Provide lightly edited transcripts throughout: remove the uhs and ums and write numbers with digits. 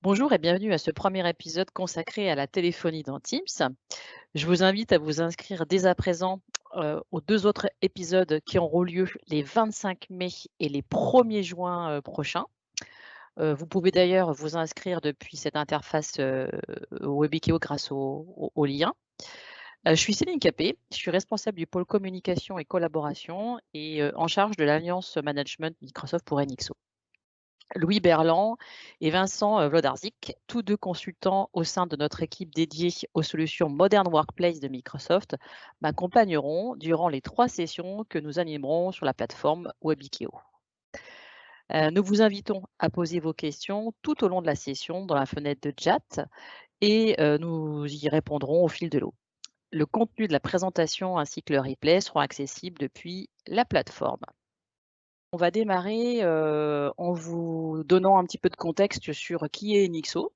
Bonjour et bienvenue à ce premier épisode consacré à la téléphonie dans Teams. Je vous invite à vous inscrire dès à présent aux 2 autres épisodes qui auront lieu les 25 mai et les 1er juin, prochains. Vous pouvez d'ailleurs vous inscrire depuis cette interface, Webikeo grâce au lien. Je suis Céline Capet, je suis responsable du pôle communication et collaboration et en charge de l'alliance management Microsoft pour NXO. Louis Berland et Vincent Wlodarczyk, tous 2 consultants au sein de notre équipe dédiée aux solutions Modern Workplace de Microsoft, m'accompagneront durant les 3 sessions que nous animerons sur la plateforme Webikeo. Nous vous invitons à poser vos questions tout au long de la session dans la fenêtre de chat et nous y répondrons au fil de l'eau. Le contenu de la présentation ainsi que le replay seront accessibles depuis la plateforme. On va démarrer, en vous donnant un petit peu de contexte sur qui est Enixo.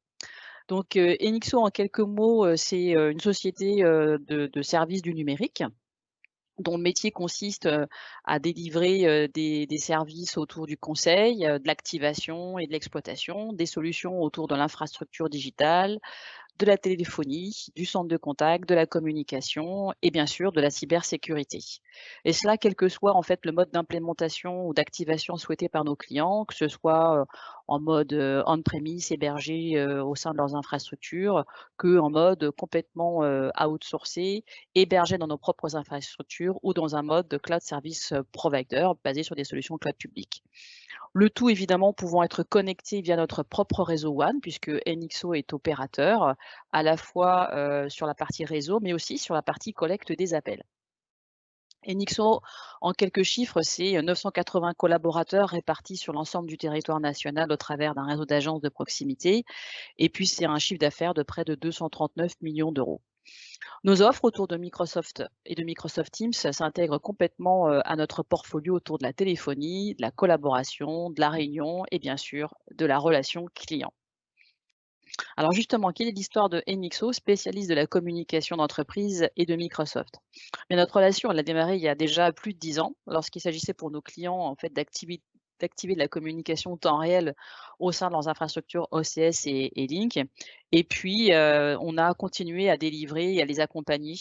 Donc, Enixo en quelques mots, c'est, une société, de services du numérique, dont le métier consiste, à délivrer, des services autour du conseil, de l'activation et de l'exploitation, des solutions autour de l'infrastructure digitale, de la téléphonie, du centre de contact, de la communication et bien sûr de la cybersécurité. Et cela, quel que soit en fait le mode d'implémentation ou d'activation souhaité par nos clients, que ce soit en mode on-premise, hébergé au sein de leurs infrastructures, que en mode complètement outsourcé, hébergé dans nos propres infrastructures ou dans un mode de cloud service provider basé sur des solutions cloud publiques. Le tout évidemment pouvant être connecté via notre propre réseau WAN puisque NXO est opérateur, à la fois, sur la partie réseau, mais aussi sur la partie collecte des appels. NXO, en quelques chiffres, c'est 980 collaborateurs répartis sur l'ensemble du territoire national au travers d'un réseau d'agences de proximité et puis c'est un chiffre d'affaires de près de 239 millions d'euros. Nos offres autour de Microsoft et de Microsoft Teams s'intègrent complètement, à notre portfolio autour de la téléphonie, de la collaboration, de la réunion et bien sûr de la relation client. Alors justement, quelle est l'histoire de NXO, spécialiste de la communication d'entreprise et de Microsoft? Mais notre relation, elle a démarré il y a déjà plus de 10 ans, lorsqu'il s'agissait pour nos clients en fait d'activer de la communication temps réel au sein de leurs infrastructures OCS et Lync. Et puis, on a continué à délivrer et à les accompagner,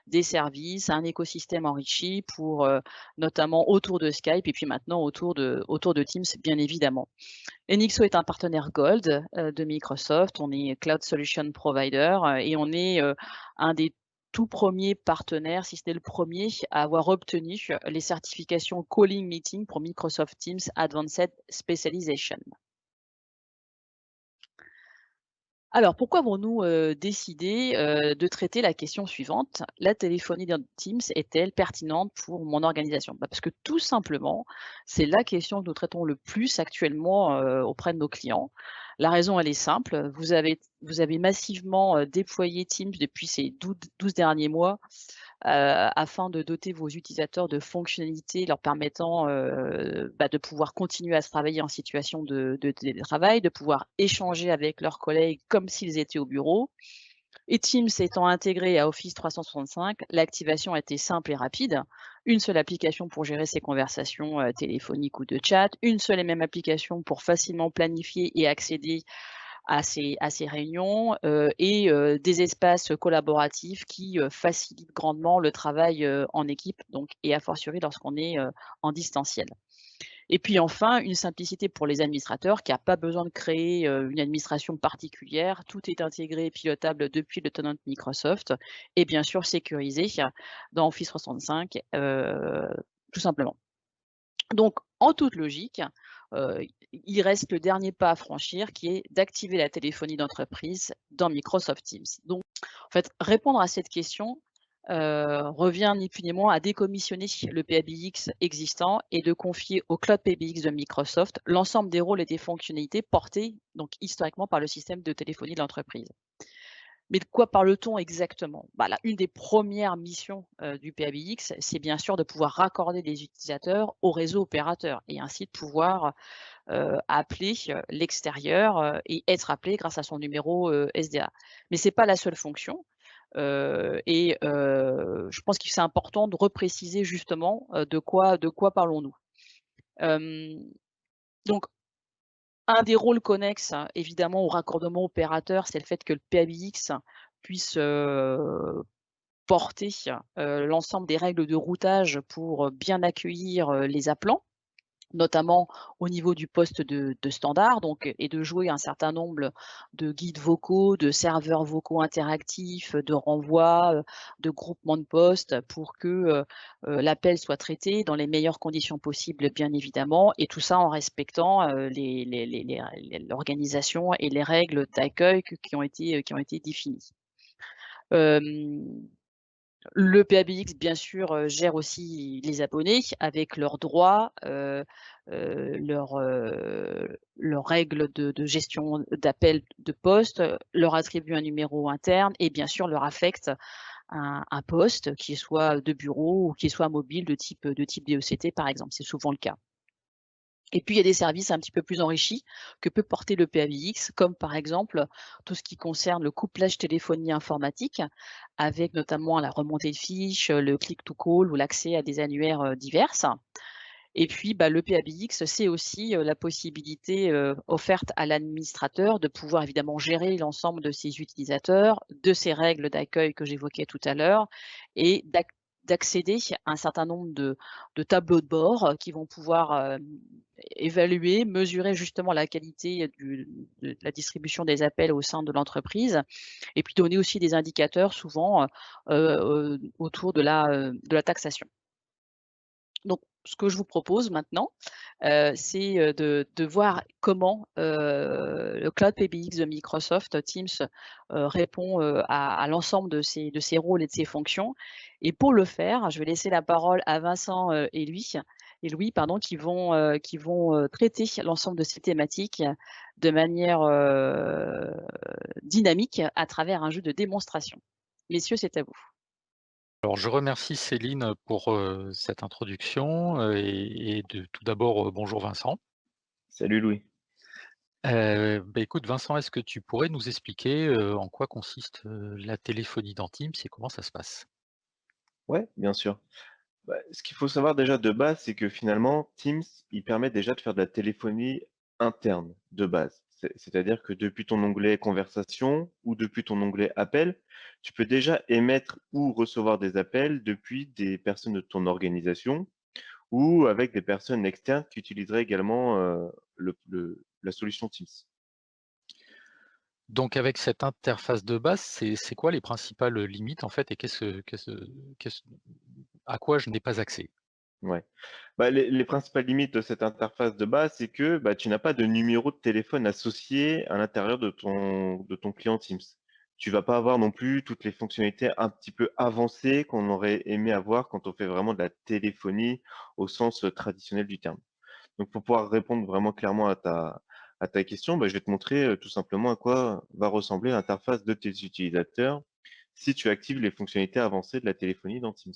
des services, un écosystème enrichi pour, notamment autour de Skype et puis maintenant autour de Teams, bien évidemment. Enixo est un partenaire Gold, de Microsoft. On est Cloud Solution Provider, et on est, un des tout premiers partenaires, si ce n'est le premier, à avoir obtenu les certifications Calling Meeting pour Microsoft Teams Advanced Specialization. Alors, pourquoi avons-nous, décidé, de traiter la question suivante: «La téléphonie dans Teams est-elle pertinente pour mon organisation?» Parce que tout simplement, c'est la question que nous traitons le plus actuellement, auprès de nos clients. La raison, elle est simple, vous avez massivement, déployé Teams depuis ces 12 derniers mois, afin de doter vos utilisateurs de fonctionnalités leur permettant, de pouvoir continuer à se travailler en situation de télétravail, de pouvoir échanger avec leurs collègues comme s'ils étaient au bureau. Et Teams étant intégré à Office 365, l'activation a été simple et rapide. Une seule application pour gérer ses conversations, téléphoniques ou de chat, une seule et même application pour facilement planifier et accéder à ces réunions, et des espaces collaboratifs qui, facilitent grandement le travail, en équipe donc et a fortiori lorsqu'on est, en distanciel. Et puis enfin, une simplicité pour les administrateurs qui a pas besoin de créer, une administration particulière. Tout est intégré et pilotable depuis le tenant Microsoft et bien sûr sécurisé dans Office 365, tout simplement. Donc, en toute logique, il reste le dernier pas à franchir qui est d'activer la téléphonie d'entreprise dans Microsoft Teams. Donc, en fait, répondre à cette question, revient ni plus ni moins à décommissionner le PBX existant et de confier au cloud PBX de Microsoft l'ensemble des rôles et des fonctionnalités portés donc historiquement par le système de téléphonie de l'entreprise. Mais de quoi parle-t-on exactement? Une des premières missions, du PABX, c'est bien sûr de pouvoir raccorder les utilisateurs au réseau opérateur et ainsi de pouvoir, appeler, l'extérieur, et être appelé grâce à son numéro, SDA. Mais c'est pas la seule fonction, je pense que c'est important de repréciser justement, de quoi parlons-nous? Hem, donc Un des rôles connexes, évidemment, au raccordement opérateur, c'est le fait que le PABX puisse, porter, l'ensemble des règles de routage pour, bien accueillir, les appelants, notamment au niveau du poste de standard donc et de jouer un certain nombre de guides vocaux, de serveurs vocaux interactifs, de renvois, de groupements de postes pour que, l'appel soit traité dans les meilleures conditions possibles, bien évidemment et tout ça en respectant, l'organisation et les règles d'accueil qui ont été définies. Hem Le PABX, bien sûr, gère aussi les abonnés avec leurs droits, leurs règles de gestion d'appels de poste, leur attribue un numéro interne et bien sûr leur affecte un poste qui soit de bureau ou qui soit mobile de type DECT, par exemple. C'est souvent le cas. Et puis, il y a des services un petit peu plus enrichis que peut porter le PABX, comme par exemple, tout ce qui concerne le couplage téléphonie informatique, avec notamment la remontée de fiches, le click to call ou l'accès à des annuaires, diverses. Et puis, bah, le PABX, c'est aussi, la possibilité, offerte à l'administrateur de pouvoir évidemment gérer l'ensemble de ses utilisateurs, de ces règles d'accueil que j'évoquais tout à l'heure et d'accéder à un certain nombre de tableaux de bord, qui vont pouvoir, évaluer, mesurer justement la qualité de la distribution des appels au sein de l'entreprise et puis donner aussi des indicateurs souvent, autour de la taxation. Donc, ce que je vous propose maintenant, c'est, de voir comment, le cloud PBX de Microsoft Teams, répond, à l'ensemble de ces rôles et de ces fonctions et pour le faire, je vais laisser la parole à Vincent, et Louis pardon, qui vont, traiter l'ensemble de ces thématiques de manière, dynamique à travers un jeu de démonstration. Messieurs, c'est à vous. Alors je remercie Céline pour, cette introduction, et de tout d'abord, bonjour Vincent. Salut Louis. Écoute Vincent, est-ce que tu pourrais nous expliquer, en quoi consiste, la téléphonie dans Teams et comment ça se passe? Ouais, bien sûr. Bah, ce qu'il faut savoir déjà de base, c'est que finalement, Teams, il permet déjà de faire de la téléphonie interne de base. C'est-à-dire que depuis ton onglet conversation ou depuis ton onglet appel, tu peux déjà émettre ou recevoir des appels depuis des personnes de ton organisation ou avec des personnes externes qui utiliseraient également la solution Teams. Donc avec cette interface de base, c'est quoi les principales, limites en fait et qu'est-ce à quoi je n'ai pas accès? Ouais. Bah, les principales limites de cette interface de base, c'est que, bah, tu n'as pas de numéro de téléphone associé à l'intérieur de ton client Teams. Tu vas pas avoir non plus toutes les fonctionnalités un petit peu avancées qu'on aurait aimé avoir quand on fait vraiment de la téléphonie au sens, traditionnel du terme. Donc pour pouvoir répondre vraiment clairement à ta question, bah, je vais te montrer, tout simplement à quoi va ressembler l'interface de tes utilisateurs si tu actives les fonctionnalités avancées de la téléphonie dans Teams.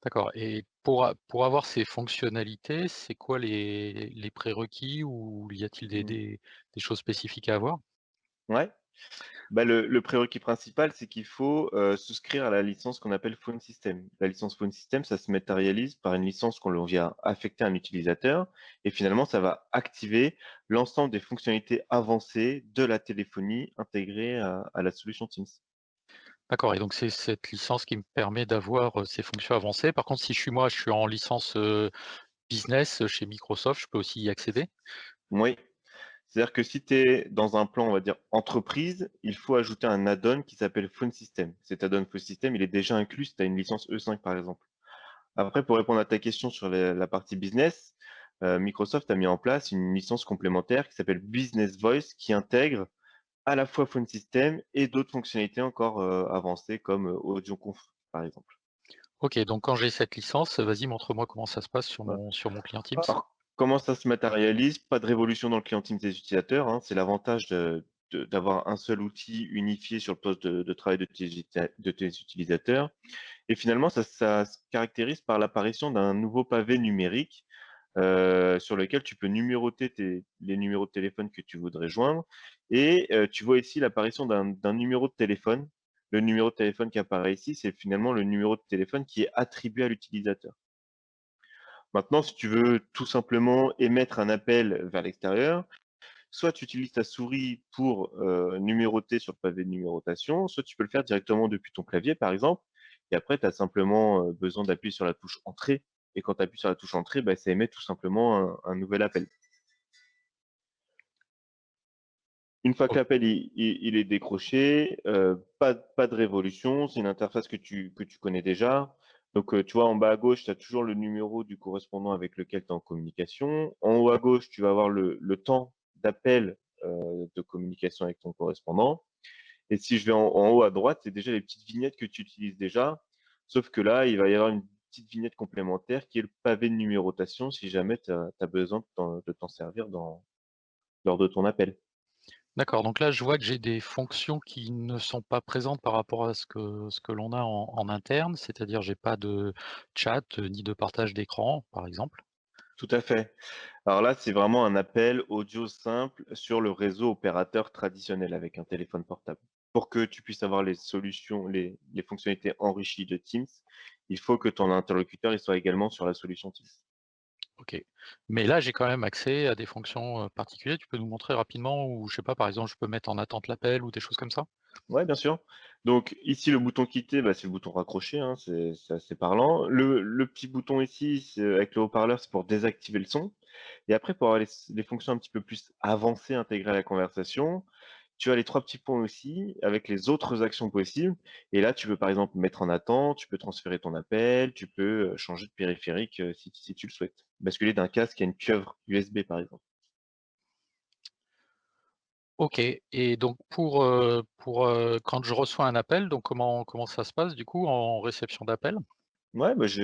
D'accord et pour avoir ces fonctionnalités, c'est quoi les prérequis ou y a-t-il Mmh. des choses spécifiques à avoir? Ouais. Bah, le prérequis principal, c'est qu'il faut, souscrire à la licence qu'on appelle Phone System. La licence Phone System, ça se matérialise par une licence qu'on vient affecter à un utilisateur et finalement, ça va activer l'ensemble des fonctionnalités avancées de la téléphonie intégrée à la solution Teams. D'accord et donc c'est cette licence qui me permet d'avoir, ces fonctions avancées. Par contre, si je suis en licence, business, chez Microsoft, je peux aussi y accéder? Oui, c'est-à-dire que si tu es dans un plan, on va dire entreprise, il faut ajouter un add-on qui s'appelle Phone System. Cet add-on Phone System, il est déjà inclus si tu as une licence E5 par exemple. Après, pour répondre à ta question sur la partie business, Microsoft a mis en place une licence complémentaire qui s'appelle Business Voice, qui intègre à la fois Phone System et d'autres fonctionnalités encore, avancées comme, AudioConf, par exemple. OK, donc quand j'ai cette licence, vas-y montre-moi comment ça se passe Voilà. sur mon client Teams. Alors, comment ça se matérialise? Pas de révolution dans le client Teams des utilisateurs, hein. C'est l'avantage d'avoir un seul outil unifié sur le poste de travail de tes utilisateurs. Et finalement, ça se caractérise par l'apparition d'un nouveau pavé numérique, sur lequel tu peux numéroter les numéros de téléphone que tu voudrais joindre et tu vois ici l'apparition d'un numéro de téléphone. Le numéro de téléphone qui apparaît ici, c'est finalement le numéro de téléphone qui est attribué à l'utilisateur. Maintenant, si tu veux tout simplement émettre un appel vers l'extérieur, soit tu utilises ta souris pour numéroter sur le pavé de numérotation, soit tu peux le faire directement depuis ton clavier, par exemple. Et après, tu as simplement besoin d'appuyer sur la touche entrée. Et quand tu appuies sur la touche entrée, bah, ça émet tout simplement un nouvel appel. Une fois que O- l'appel il est décroché, pas de révolution, c'est une interface que tu connais déjà. Donc, tu vois, en bas à gauche, tu as toujours le numéro du correspondant avec lequel tu es en communication. En haut à gauche, tu vas avoir le temps d'appel de communication avec ton correspondant. Et si je vais en haut à droite, c'est déjà les petites vignettes que tu utilises déjà. Sauf que là, il va y avoir une petite vignette complémentaire qui est le pavé de numérotation si jamais tu as besoin de t'en servir lors de ton appel. D'accord, donc là, je vois que j'ai des fonctions qui ne sont pas présentes par rapport à ce que l'on a en interne, c'est-à-dire j'ai pas de chat, ni de partage d'écran, par exemple. Tout à fait. Alors là, c'est vraiment un appel audio simple sur le réseau opérateur traditionnel avec un téléphone portable. Pour que tu puisses avoir les solutions, les fonctionnalités enrichies de Teams, il faut que ton interlocuteur il soit également sur la solution Teams. OK. Mais là, j'ai quand même accès à des fonctions, particulières. Tu peux nous montrer rapidement ou je sais pas, par exemple, je peux mettre en attente l'appel ou des choses comme ça? Ouais, bien sûr. Donc ici, le bouton quitter, bah, c'est le bouton raccrocher, hein, c'est assez parlant. Le petit bouton ici, avec le haut-parleur, c'est pour désactiver le son. Et après, pour avoir les fonctions un petit peu plus avancées intégrées à la conversation, tu as les 3 petits points aussi avec les autres actions possibles. Et là, tu peux par exemple mettre en attente, tu peux transférer ton appel, tu peux changer de périphérique si tu le souhaites. Basculer d'un casque à une pieuvre USB par exemple. OK, et donc quand je reçois un appel, donc comment ça se passe du coup en réception d'appel? Ouais, bah, je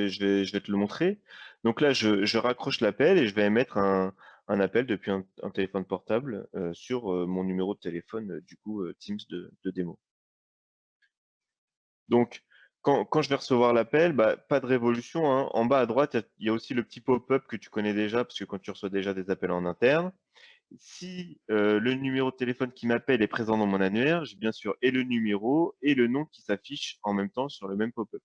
vais te le montrer. Donc là, je raccroche l'appel et je vais émettre un appel depuis un téléphone portable sur mon numéro de téléphone, du coup, Teams de démo. Donc, quand je vais recevoir l'appel, bah, pas de révolution, hein. En bas à droite, il y a aussi le petit pop-up que tu connais déjà, parce que quand tu reçois déjà des appels en interne, si le numéro de téléphone qui m'appelle est présent dans mon annuaire, j'ai bien sûr et le numéro et le nom qui s'affiche en même temps sur le même pop-up.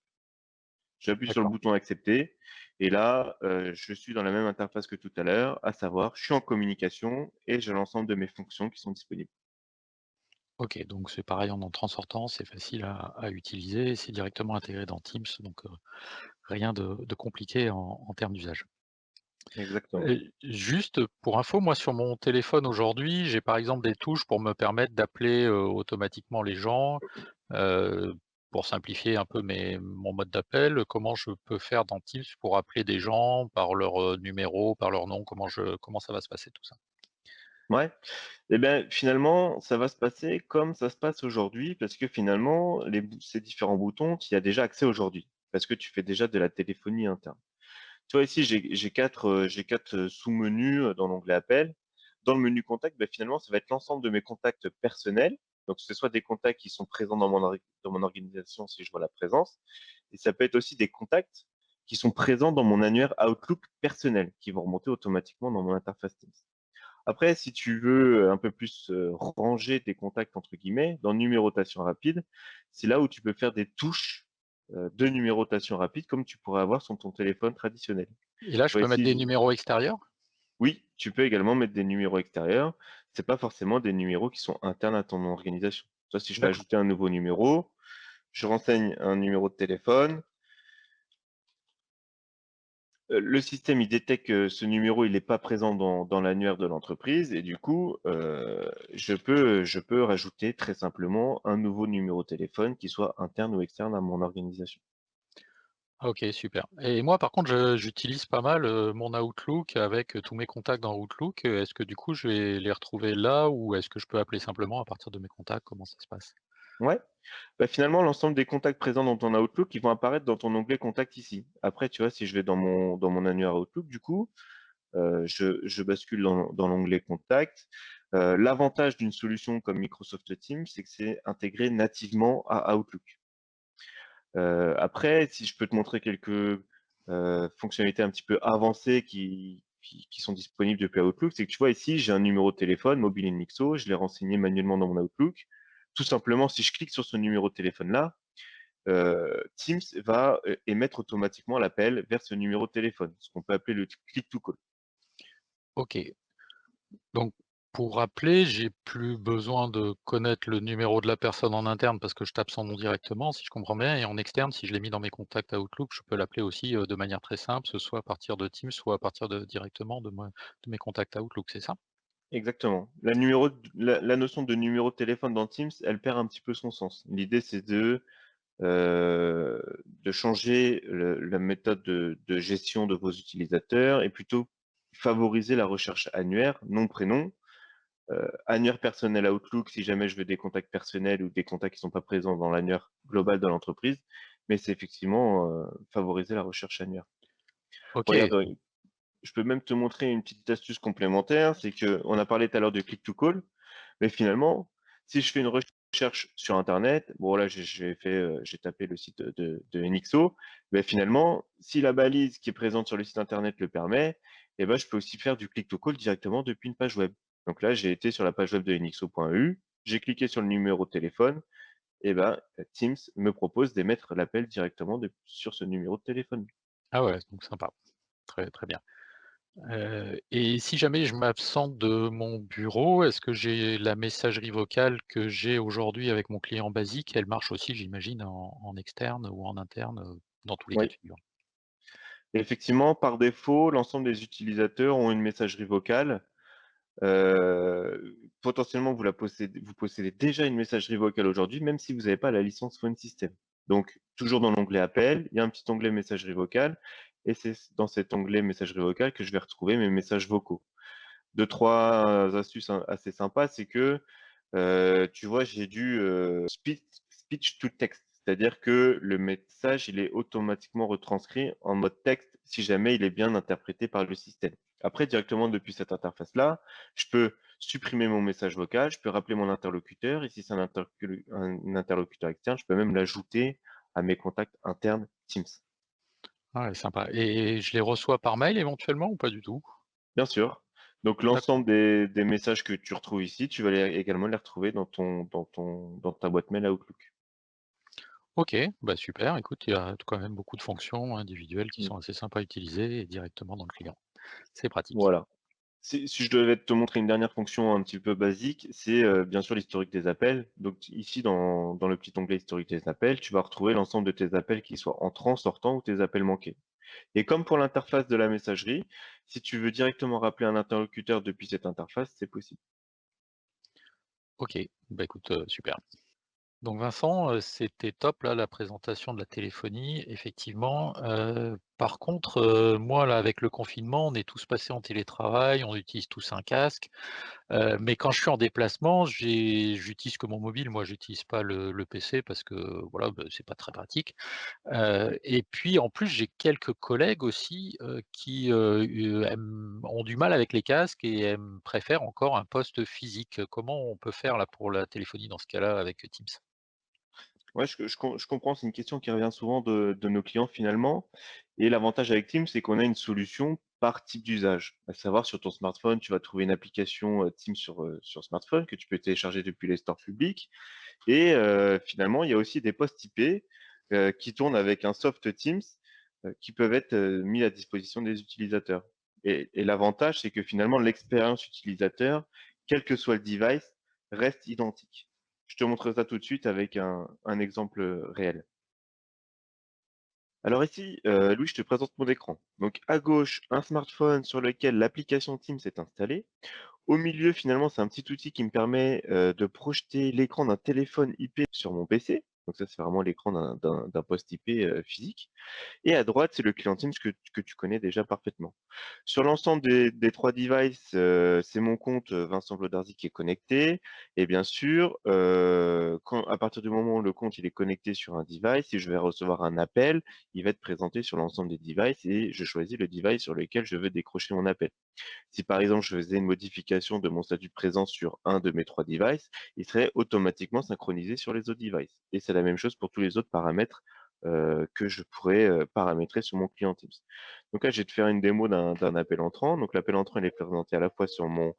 J'appuie sur le D'accord. bouton accepter et là, je suis dans la même interface que tout à l'heure, à savoir, je suis en communication et j'ai l'ensemble de mes fonctions qui sont disponibles. OK, donc c'est pareil en entrant sortant, c'est facile à utiliser, c'est directement intégré dans Teams, donc rien de compliqué en termes d'usage. Exactement. Juste pour info, moi sur mon téléphone aujourd'hui, j'ai par exemple des touches pour me permettre d'appeler, automatiquement les gens, heu, pour simplifier un peu mon mode d'appel. Comment je peux faire dans Teams pour appeler des gens par leur, numéro, par leur nom? Comment ça va se passer tout ça? Ouais. Et bien, finalement, ça va se passer comme ça se passe aujourd'hui parce que finalement, ces différents boutons, tu y as déjà accès aujourd'hui parce que tu fais déjà de la téléphonie interne. Tu vois ici, j'ai 4 sous-menus dans l'onglet appel. Dans le menu contact, bah, finalement, ça va être l'ensemble de mes contacts personnels. Donc, ce soit des contacts qui sont présents dans mon organisation si je vois la présence. Et ça peut être aussi des contacts qui sont présents dans mon annuaire Outlook personnel, qui vont remonter automatiquement dans mon interface Teams. Après, si tu veux un peu plus ranger tes contacts, entre guillemets, dans numérotation rapide, c'est là où tu peux faire des touches de numérotation rapide comme tu pourrais avoir sur ton téléphone traditionnel. Et là, Tu je vois peux mettre ici, des numéros extérieurs? oui, tu peux également mettre des numéros extérieurs. C'est pas forcément des numéros qui sont internes à ton organisation. Toi, si je vais D'accord. ajouter un nouveau numéro, je renseigne un numéro de téléphone. Le système, il détecte que ce numéro, il est pas présent dans l'annuaire de l'entreprise et du coup, je peux rajouter très simplement un nouveau numéro de téléphone qui soit interne ou externe à mon organisation. Ah, OK, super. Et moi, par contre, j'utilise pas mal, mon Outlook avec, tous mes contacts dans Outlook. Est-ce que du coup, je vais les retrouver là ou est-ce que je peux appeler simplement à partir de mes contacts? Comment ça se passe? Ouais, bah, finalement, l'ensemble des contacts présents dans ton Outlook, ils vont apparaître dans ton onglet Contact ici. Après, tu vois, si je vais dans mon annuaire Outlook, du coup, je bascule dans l'onglet Contact. L'avantage d'une solution comme Microsoft Teams, c'est que c'est intégré nativement à Outlook. Après, si je peux te montrer quelques, fonctionnalités un petit peu avancées qui sont disponibles depuis Outlook, c'est que tu vois ici, j'ai un numéro de téléphone, mobile et Mixo, je l'ai renseigné manuellement dans mon Outlook. Tout simplement, si je clique sur ce numéro de téléphone-là, Teams va émettre automatiquement l'appel vers ce numéro de téléphone, ce qu'on peut appeler le click to call. OK. Donc pour appeler, j'ai plus besoin de connaître le numéro de la personne en interne parce que je tape son nom directement, si je comprends bien, et en externe, si je l'ai mis dans mes contacts Outlook, je peux l'appeler aussi, de manière très simple, soit à partir de Teams, soit à partir directement de mes contacts Outlook, c'est ça? Exactement. La notion de numéro de téléphone dans Teams, elle perd un petit peu son sens. L'idée, c'est de changer la méthode de gestion de vos utilisateurs et plutôt favoriser la recherche annuaire, nom, prénom, annuaire personnel Outlook si jamais je veux des contacts personnels ou des contacts qui ne sont pas présents dans l'annuaire global de l'entreprise, mais c'est effectivement favoriser la recherche annuaire. OK. Regarde, je peux même te montrer une petite astuce complémentaire, c'est qu'on a parlé tout à l'heure de click to call, mais finalement, si je fais une recherche sur internet, bon là j'ai tapé le site de NXO, mais finalement, si la balise qui est présente sur le site internet le permet, eh ben, je peux aussi faire du click to call directement depuis une page web. Donc là, j'ai été sur la page web de nxo.eu, j'ai cliqué sur le numéro de téléphone, et ben, Teams me propose d'émettre l'appel directement sur ce numéro de téléphone. Ah ouais, donc sympa. Très, très bien. Et si jamais je m'absente de mon bureau, est-ce que j'ai la messagerie vocale que j'ai aujourd'hui avec mon client basique, elle marche aussi, j'imagine, en externe ou en interne, dans tous les cas Oui. de figure? Et effectivement, par défaut, l'ensemble des utilisateurs ont une messagerie vocale. Potentiellement, vous possédez déjà une messagerie vocale aujourd'hui, même si vous n'avez pas la licence Phone System. Donc, toujours dans l'onglet Appel, il y a un petit onglet messagerie vocale, et c'est dans cet onglet messagerie vocale que je vais retrouver mes messages vocaux. 2-3 astuces assez sympas, c'est que tu vois, j'ai du speech to text, c'est-à-dire que le message, il est automatiquement retranscrit en mode texte si jamais il est bien interprété par le système. Après, directement depuis cette interface-là, je peux supprimer mon message vocal, je peux rappeler mon interlocuteur, et si c'est un interlocuteur externe, je peux même l'ajouter à mes contacts internes Teams. Ah ouais, sympa, et je les reçois par mail éventuellement ou pas du tout? Bien sûr. Donc D'accord. l'ensemble des messages que tu retrouves ici, tu vas également les retrouver dans ta boîte mail Outlook. OK, bah, super, écoute, il y a quand même beaucoup de fonctions individuelles qui Mm. sont assez sympas à utiliser et directement dans le client. C'est pratique. Voilà. Si je devais te montrer une dernière fonction un petit peu basique, c'est bien sûr l'historique des appels. Donc ici, dans le petit onglet historique des appels, tu vas retrouver l'ensemble de tes appels qui soient entrants, sortants ou tes appels manqués. Et comme pour l'interface de la messagerie, si tu veux directement rappeler un interlocuteur depuis cette interface, c'est possible. OK, bah, écoute, super. Donc Vincent, c'était top là, la présentation de la téléphonie, effectivement. Par contre, moi là, avec le confinement, on est tous passés en télétravail, on utilise tous un casque. Mais quand je suis en déplacement, j'utilise que mon mobile. Moi, j'utilise pas le PC parce que voilà, bah, c'est pas très pratique. Et puis en plus, j'ai quelques collègues aussi, qui, ont du mal avec les casques et préfèrent encore un poste physique. Comment on peut faire là pour la téléphonie dans ce cas-là avec Teams? Ouais, je comprends, c'est une question qui revient souvent de nos clients finalement. Et l'avantage avec Teams, c'est qu'on a une solution par type d'usage. À savoir, sur ton smartphone, tu vas trouver une application Teams sur smartphone que tu peux télécharger depuis les stores publics. Et finalement, il y a aussi des postes IP qui tournent avec un soft Teams qui peuvent être mis à disposition des utilisateurs. Et l'avantage, c'est que finalement, l'expérience utilisateur, quel que soit le device, reste identique. Je te montre ça tout de suite avec un exemple réel. Alors ici, Louis, je te présente mon écran. Donc à gauche, un smartphone sur lequel l'application Teams est installée. Au milieu, finalement, c'est un petit outil qui me permet de projeter l'écran d'un téléphone IP sur mon PC. Donc ça, c'est vraiment l'écran d'un poste IP physique. Et à droite, c'est le client Teams que tu connais déjà parfaitement. Sur l'ensemble des 3 devices, c'est mon compte, Vincent Blodardi qui est connecté et bien sûr, à partir du moment où le compte il est connecté sur un device, si je vais recevoir un appel, il va être présenté sur l'ensemble des devices et je choisis le device sur lequel je veux décrocher mon appel. Si par exemple, je faisais une modification de mon statut de présence sur un de mes 3 devices, il serait automatiquement synchronisé sur les autres devices et c'est la même chose pour tous les autres paramètres, que je pourrais, paramétrer sur mon client Teams. Donc là, je vais te faire une démo d'un appel entrant. Donc l'appel entrant, il est présenté à la fois sur mon,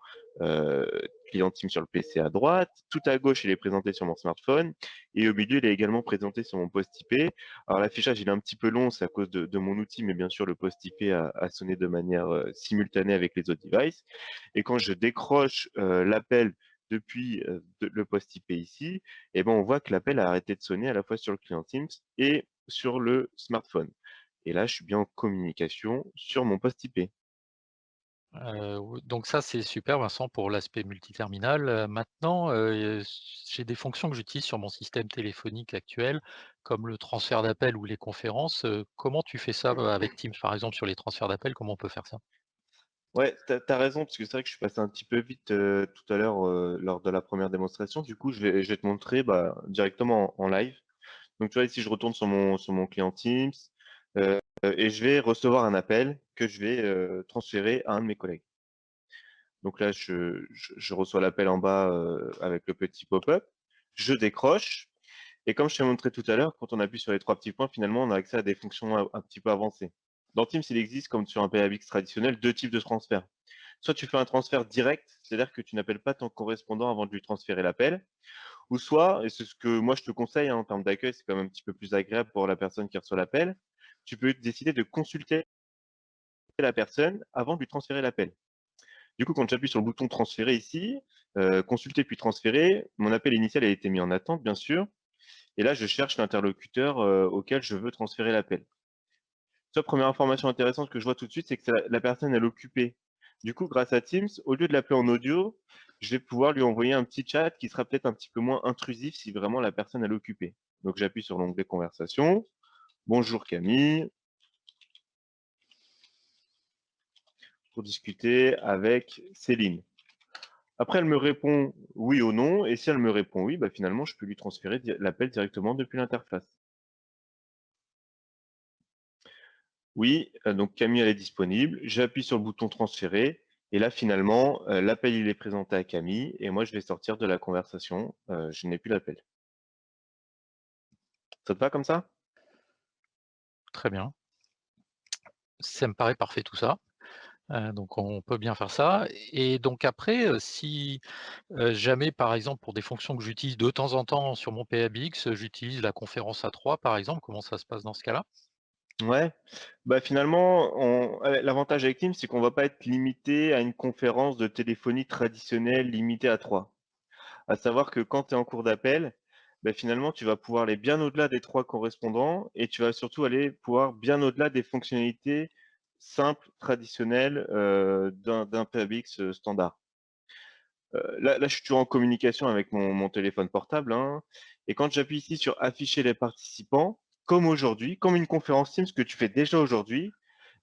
client Teams sur le PC à droite, tout à gauche, il est présenté sur mon smartphone Et au milieu, il est également présenté sur mon post IP. Alors l'affichage, il est un petit peu long, c'est à cause de mon outil, mais bien sûr, le post IP a sonné de manière simultanée avec les autres devices. Et quand je décroche l'appel depuis le post IP ici, eh ben, on voit que l'appel a arrêté de sonner à la fois sur le client Teams et sur le smartphone. Et là, je suis bien en communication sur mon post IP. Oui, donc ça, c'est super Vincent pour l'aspect multiterminal. Maintenant, j'ai des fonctions que j'utilise sur mon système téléphonique actuel, comme le transfert d'appels ou les conférences. Comment tu fais ça, avec Teams, par exemple, sur les transferts d'appels? Comment on peut faire ça? Ouais, tu as raison, parce que c'est vrai que je suis passé un petit peu vite tout à l'heure lors de la première démonstration. Du coup, je vais te montrer directement en live. Donc, tu vois, ici, je retourne sur mon client Teams et je vais recevoir un appel que je vais transférer à un de mes collègues. Donc là, je reçois l'appel en bas avec le petit pop-up. Je décroche. Et comme je t'ai montré tout à l'heure, quand on appuie sur les trois petits points, finalement, on a accès à des fonctions un petit peu avancées. Dans Teams, il existe, comme sur un PABX traditionnel, deux types de transferts. Soit tu fais un transfert direct, c'est-à-dire que tu n'appelles pas ton correspondant avant de lui transférer l'appel, ou soit, et c'est ce que moi je te conseille en termes d'accueil, c'est quand même un petit peu plus agréable pour la personne qui reçoit l'appel, tu peux décider de consulter la personne avant de lui transférer l'appel. Du coup, quand j'appuie sur le bouton transférer ici, consulter puis transférer, mon appel initial a été mis en attente, bien sûr, et là je cherche l'interlocuteur auquel je veux transférer l'appel. La première information intéressante que je vois tout de suite, c'est que la personne elle est occupée. Du coup, grâce à Teams, au lieu de l'appeler en audio, je vais pouvoir lui envoyer un petit chat qui sera peut-être un petit peu moins intrusif si vraiment la personne elle est occupée. Donc j'appuie sur l'onglet conversation. Bonjour Camille, pour discuter avec Céline. Après, elle me répond oui ou non, et si elle me répond oui, bah, finalement, je peux lui transférer l'appel directement depuis l'interface. Oui, donc Camille, elle est disponible. J'appuie sur le bouton transférer, et là, finalement, l'appel, il est présenté à Camille, et moi, je vais sortir de la conversation. Je n'ai plus l'appel. Ça te va comme ça? Très bien. Ça me paraît parfait tout ça. Donc on peut bien faire ça et donc après, si, jamais par exemple pour des fonctions que j'utilise de temps en temps sur mon PABX, j'utilise la conférence à 3 par exemple, comment ça se passe dans ce cas-là? Ouais. Bah, finalement, l'avantage avec Teams, c'est qu'on va pas être limité à une conférence de téléphonie traditionnelle limitée à 3. À savoir que quand tu es en cours d'appel, bah, finalement, tu vas pouvoir aller bien au-delà des 3 correspondants et tu vas surtout aller pouvoir bien au-delà des fonctionnalités simples, traditionnelles, d'un PBX, standard. Là, je suis toujours en communication avec mon téléphone portable, hein, et quand j'appuie ici sur afficher les participants, comme aujourd'hui, comme une conférence Teams que tu fais déjà aujourd'hui,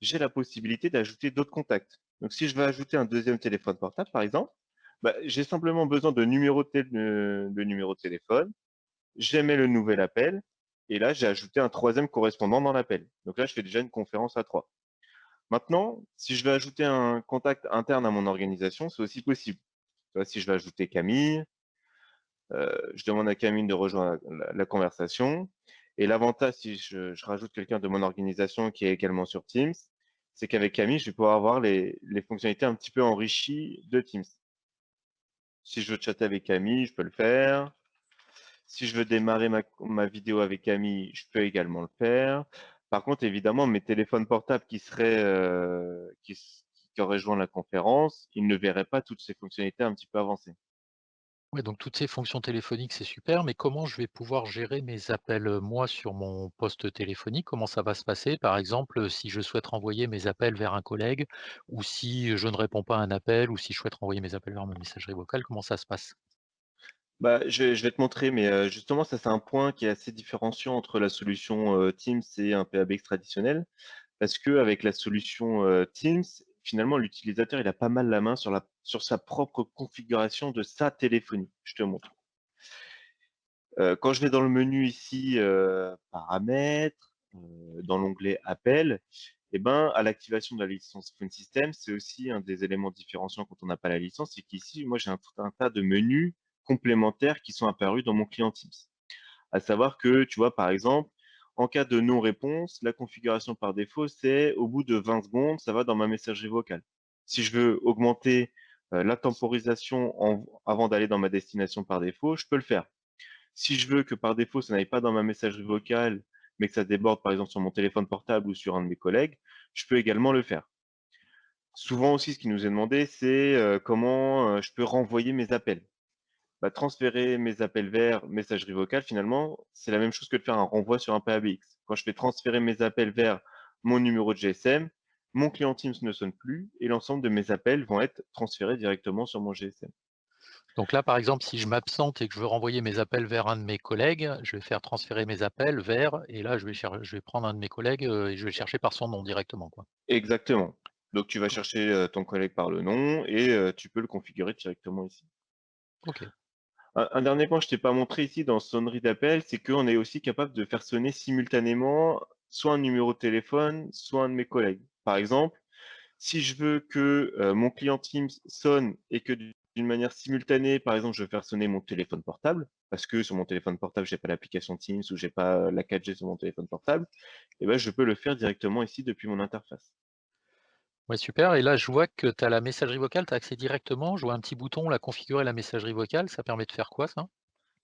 j'ai la possibilité d'ajouter d'autres contacts. Donc si je veux ajouter un deuxième téléphone portable, par exemple, bah, j'ai simplement besoin de numéro de téléphone, j'émets le nouvel appel, et là, j'ai ajouté un troisième correspondant dans l'appel. Donc là, je fais déjà une conférence à 3. Maintenant, si je veux ajouter un contact interne à mon organisation, c'est aussi possible. Tu vois, si je veux ajouter Camille, je demande à Camille de rejoindre la conversation. Et l'avantage, si je rajoute quelqu'un de mon organisation qui est également sur Teams, c'est qu'avec Camille, je vais pouvoir avoir les fonctionnalités un petit peu enrichies de Teams. Si je veux chatter avec Camille, je peux le faire. Si je veux démarrer ma vidéo avec Camille, je peux également le faire. Par contre, évidemment, mes téléphones portables qui auraient joint la conférence, ils ne verraient pas toutes ces fonctionnalités un petit peu avancées. Ouais, donc toutes ces fonctions téléphoniques, c'est super, mais comment je vais pouvoir gérer mes appels, moi, sur mon poste téléphonique? Comment ça va se passer? Par exemple, si je souhaite renvoyer mes appels vers un collègue ou si je ne réponds pas à un appel ou si je souhaite renvoyer mes appels vers ma messagerie vocale, comment ça se passe? Bah, je vais te montrer, mais justement, ça, c'est un point qui est assez différenciant entre la solution Teams et un PABX traditionnel. Parce que avec la solution Teams, finalement, l'utilisateur, il a pas mal la main sur sa propre configuration de sa téléphonie. Je te montre. Quand je vais dans le menu ici, paramètres, dans l'onglet appel, et ben, à l'activation de la licence Phone System, c'est aussi un des éléments différenciants quand on n'a pas la licence, c'est qu'ici, moi, j'ai tout un tas de menus complémentaires qui sont apparus dans mon client Teams. À savoir que, tu vois, par exemple, en cas de non-réponse, la configuration par défaut, c'est au bout de 20 secondes, ça va dans ma messagerie vocale. Si je veux augmenter la temporisation avant d'aller dans ma destination par défaut, je peux le faire. Si je veux que par défaut, ça n'aille pas dans ma messagerie vocale, mais que ça déborde par exemple sur mon téléphone portable ou sur un de mes collègues, je peux également le faire. Souvent aussi, ce qui nous est demandé, c'est, comment, je peux renvoyer mes appels. Bah, transférer mes appels vers messagerie vocale, finalement, c'est la même chose que de faire un renvoi sur un PABX. Quand je fais transférer mes appels vers mon numéro de GSM, mon client Teams ne sonne plus et l'ensemble de mes appels vont être transférés directement sur mon GSM. Donc là, par exemple, si je m'absente et que je veux renvoyer mes appels vers un de mes collègues, je vais faire transférer mes appels vers et là, je vais prendre un de mes collègues, et je vais chercher par son nom directement, quoi. Exactement. Donc tu vas chercher, ton collègue par le nom et tu peux le configurer directement ici. OK. Un dernier point que je t'ai pas montré ici dans sonnerie d'appel, c'est qu'on est aussi capable de faire sonner simultanément soit un numéro de téléphone, soit un de mes collègues. Par exemple, si je veux que, mon client Teams sonne et que d'une manière simultanée, par exemple, je veux faire sonner mon téléphone portable, parce que sur mon téléphone portable, j'ai pas l'application Teams ou j'ai pas, la 4G sur mon téléphone portable, et ben, je peux le faire directement ici depuis mon interface. Ouais, super et là, je vois que tu as la messagerie vocale, tu as accès directement. Je vois un petit bouton là, configurer la messagerie vocale, ça permet de faire quoi ça?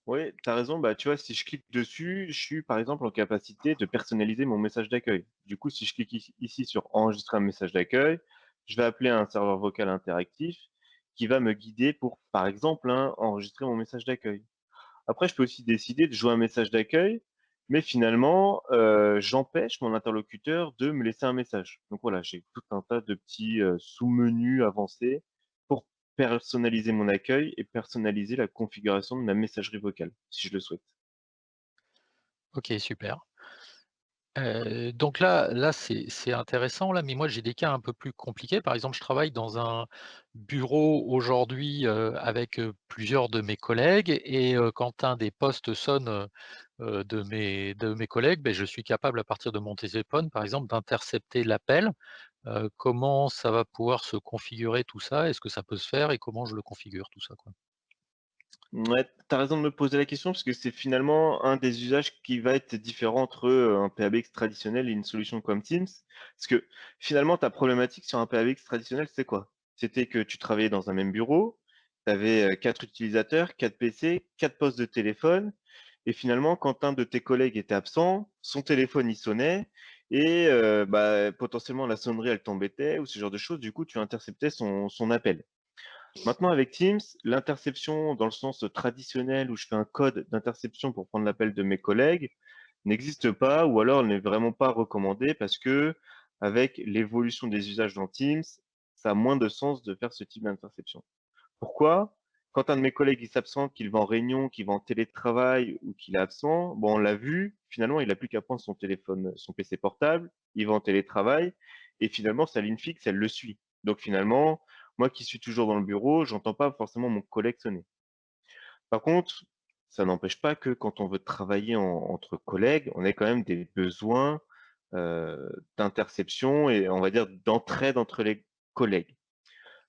Oui, tu as raison, bah, tu vois, si je clique dessus, je suis par exemple en capacité de personnaliser mon message d'accueil. Du coup, si je clique ici sur enregistrer un message d'accueil, je vais appeler un serveur vocal interactif qui va me guider pour, par exemple, hein, enregistrer mon message d'accueil. Après, je peux aussi décider de jouer un message d'accueil, mais finalement, j'empêche mon interlocuteur de me laisser un message. Donc voilà, j'ai tout un tas de petits, sous-menus avancés pour personnaliser mon accueil et personnaliser la configuration de ma messagerie vocale, si je le souhaite. OK, super. Donc là, c'est intéressant là, mais moi j'ai des cas un peu plus compliqués. Par exemple, je travaille dans un bureau aujourd'hui, avec, plusieurs de mes collègues et quand un des postes sonne, de mes collègues, beh, je suis capable à partir de mon téléphone, par exemple, d'intercepter l'appel. Comment ça va pouvoir se configurer tout ça? Est-ce que ça peut se faire et comment je le configure tout ça, quoi? Ouais, tu as raison de me poser la question parce que c'est finalement un des usages qui va être différent entre, un PABX traditionnel et une solution comme Teams. Parce que finalement, ta problématique sur un PABX traditionnel, c'est quoi? C'était que tu travaillais dans un même bureau, tu avais, 4 utilisateurs, 4 PC, 4 postes de téléphone et finalement, quand un de tes collègues était absent, son téléphone, il sonnait et bah, potentiellement la sonnerie, elle t'embêtait ou ce genre de choses. Du coup, tu interceptais son appel. Maintenant, avec Teams, l'interception dans le sens traditionnel où je fais un code d'interception pour prendre l'appel de mes collègues n'existe pas ou alors elle n'est vraiment pas recommandée parce que avec l'évolution des usages dans Teams, ça a moins de sens de faire ce type d'interception. Pourquoi? Quand un de mes collègues il s'absente, qu'il va en réunion, qu'il va en télétravail ou qu'il est absent, bon, on l'a vu, finalement, il a plus qu'à prendre son téléphone, son PC portable, il va en télétravail et finalement sa ligne fixe, elle le suit. Donc finalement, moi qui suis toujours dans le bureau, j'entends pas forcément mon collègue sonner. Par contre, ça n'empêche pas que quand on veut travailler entre collègues, on ait quand même des besoins, d'interception et on va dire d'entraide entre les collègues.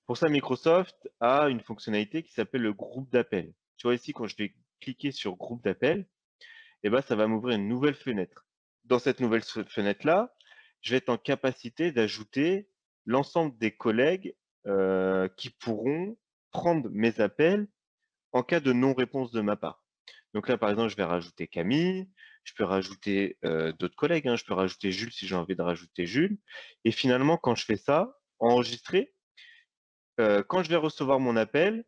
Pour ça, Microsoft a une fonctionnalité qui s'appelle le groupe d'appel. Tu vois ici, quand je vais cliquer sur groupe d'appel, eh ben, ça va m'ouvrir une nouvelle fenêtre. Dans cette nouvelle fenêtre-là, je vais être en capacité d'ajouter l'ensemble des collègues qui pourront prendre mes appels en cas de non-réponse de ma part. Donc là, par exemple, je vais rajouter Camille, je peux rajouter d'autres collègues, hein, je peux rajouter Jules si j'ai envie de rajouter Jules. Et finalement, quand je fais ça, enregistrer, quand je vais recevoir mon appel,